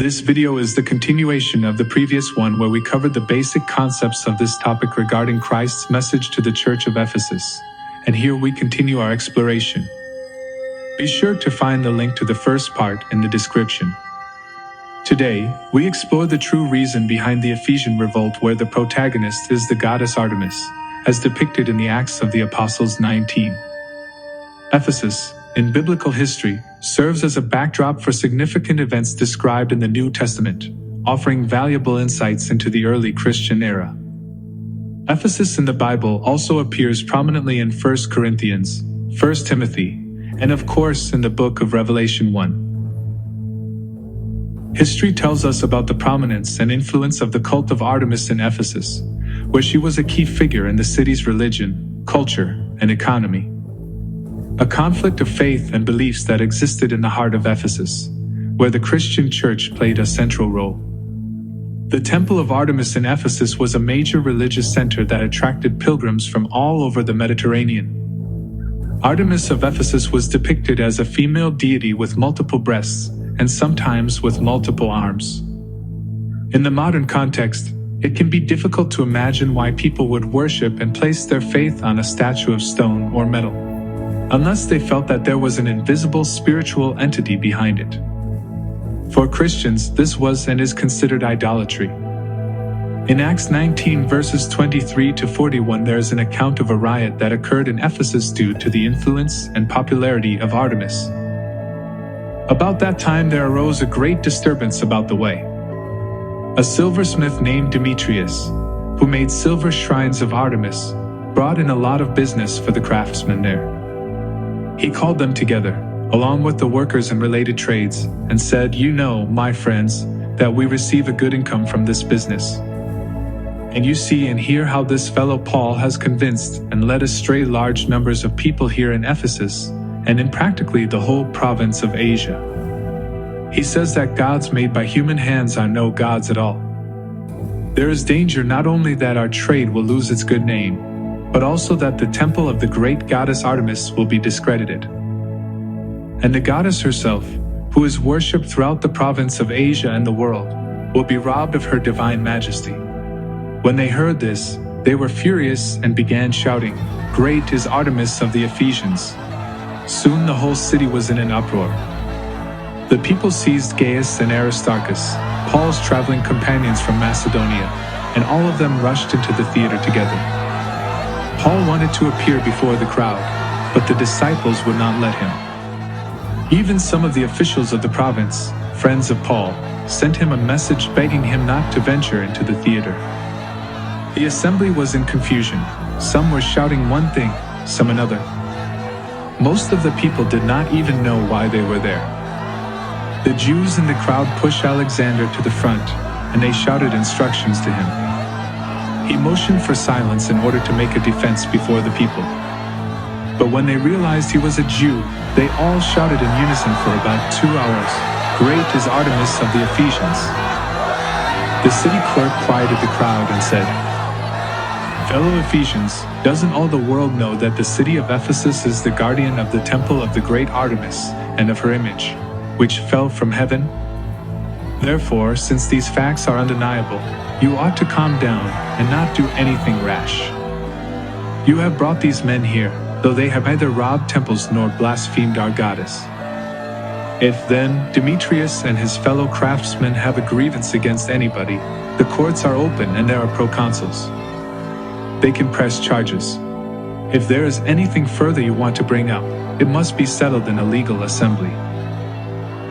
This video is the continuation of the previous one where we covered the basic concepts of this topic regarding Christ's message to the church of Ephesus, and here we continue our exploration. Be sure to find the link to the first part in the description. Today, we explore the true reason behind the Ephesian Revolt, where the protagonist is the goddess Artemis, as depicted in the Acts of the Apostles 19. Ephesus, in biblical history, serves as a backdrop for significant events described in the New Testament, offering valuable insights into the early Christian era. Ephesus in the Bible also appears prominently in 1 Corinthians, 1 Timothy, and of course in the book of Revelation 1. History tells us about the prominence and influence of the cult of Artemis in Ephesus, where she was a key figure in the city's religion, culture, and economy. A conflict of faith and beliefs that existed in the heart of Ephesus, where the Christian church played a central role. The Temple of Artemis in Ephesus was a major religious center that attracted pilgrims from all over the Mediterranean. Artemis of Ephesus was depicted as a female deity with multiple breasts, and sometimes with multiple arms. In the modern context, it can be difficult to imagine why people would worship and place their faith on a statue of stone or metal, unless they felt that there was an invisible spiritual entity behind it. For Christians, this was and is considered idolatry. In Acts 19 verses 23 to 41, there is an account of a riot that occurred in Ephesus due to the influence and popularity of Artemis. About that time there arose a great disturbance about the way. A silversmith named Demetrius, who made silver shrines of Artemis, brought in a lot of business for the craftsmen there. He called them together, along with the workers in related trades, and said, "You know, my friends, that we receive a good income from this business. And you see and hear how this fellow Paul has convinced and led astray large numbers of people here in Ephesus, and in practically the whole province of Asia. He says that gods made by human hands are no gods at all. There is danger not only that our trade will lose its good name, but also that the temple of the great goddess Artemis will be discredited. And the goddess herself, who is worshipped throughout the province of Asia and the world, will be robbed of her divine majesty." When they heard this, they were furious and began shouting, "Great is Artemis of the Ephesians!" Soon the whole city was in an uproar. The people seized Gaius and Aristarchus, Paul's traveling companions from Macedonia, and all of them rushed into the theater together. Paul wanted to appear before the crowd, but the disciples would not let him. Even some of the officials of the province, friends of Paul, sent him a message begging him not to venture into the theater. The assembly was in confusion. Some were shouting one thing, some another. Most of the people did not even know why they were there. The Jews in the crowd pushed Alexander to the front, and they shouted instructions to him. He motioned for silence in order to make a defense before the people. But when they realized he was a Jew, they all shouted in unison for about 2 hours, "Great is Artemis of the Ephesians!" The city clerk quieted the crowd and said, "Fellow Ephesians, doesn't all the world know that the city of Ephesus is the guardian of the temple of the great Artemis and of her image, which fell from heaven? Therefore, since these facts are undeniable, you ought to calm down and not do anything rash. You have brought these men here, though they have neither robbed temples nor blasphemed our goddess. If then Demetrius and his fellow craftsmen have a grievance against anybody, the courts are open and there are proconsuls. They can press charges. If there is anything further you want to bring up, it must be settled in a legal assembly.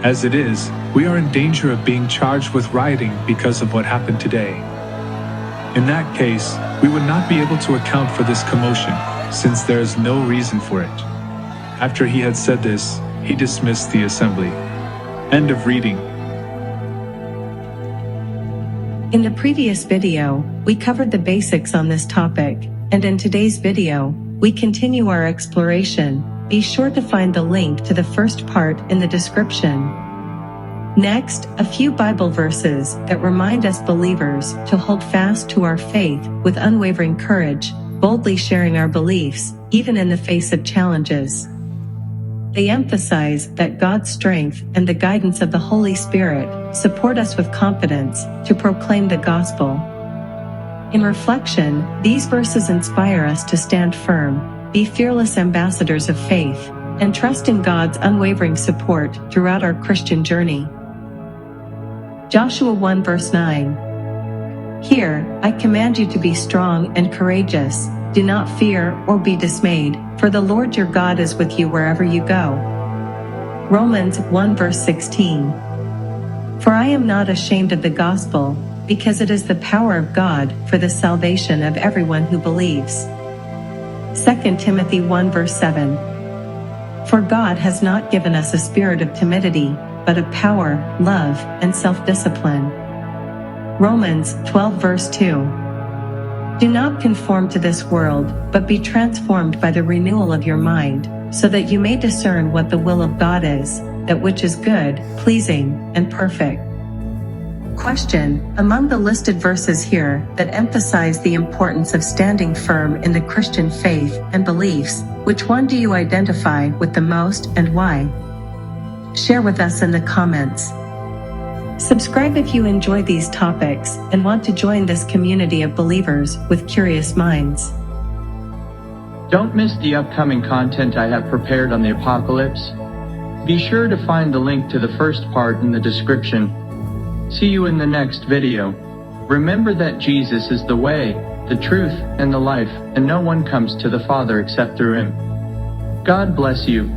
As it is, we are in danger of being charged with rioting because of what happened today. In that case, we would not be able to account for this commotion, since there is no reason for it." After he had said this, he dismissed the assembly. End of reading. In the previous video, we covered the basics on this topic, and in today's video, we continue our exploration. Be sure to find the link to the first part in the description. Next, a few Bible verses that remind us believers to hold fast to our faith with unwavering courage, boldly sharing our beliefs, even in the face of challenges. They emphasize that God's strength and the guidance of the Holy Spirit support us with confidence to proclaim the gospel. In reflection, these verses inspire us to stand firm, be fearless ambassadors of faith, and trust in God's unwavering support throughout our Christian journey. Joshua 1 verse 9. Here, I command you to be strong and courageous. Do not fear or be dismayed, for the Lord your God is with you wherever you go. Romans 1 verse 16. For I am not ashamed of the gospel, because it is the power of God for the salvation of everyone who believes. 2 Timothy 1 verse 7. For God has not given us a spirit of timidity, but of power, love, and self-discipline. Romans 12 verse 2. Do not conform to this world, but be transformed by the renewal of your mind, so that you may discern what the will of God is, that which is good, pleasing, and perfect. Question: among the listed verses here that emphasize the importance of standing firm in the Christian faith and beliefs, which one do you identify with the most and why? Share with us in the comments. Subscribe if you enjoy these topics and want to join this community of believers with curious minds. Don't miss the upcoming content I have prepared on the apocalypse. Be sure to find the link to the first part in the description. See you in the next video. Remember that Jesus is the way, the truth, and the life, and no one comes to the Father except through Him. God bless you.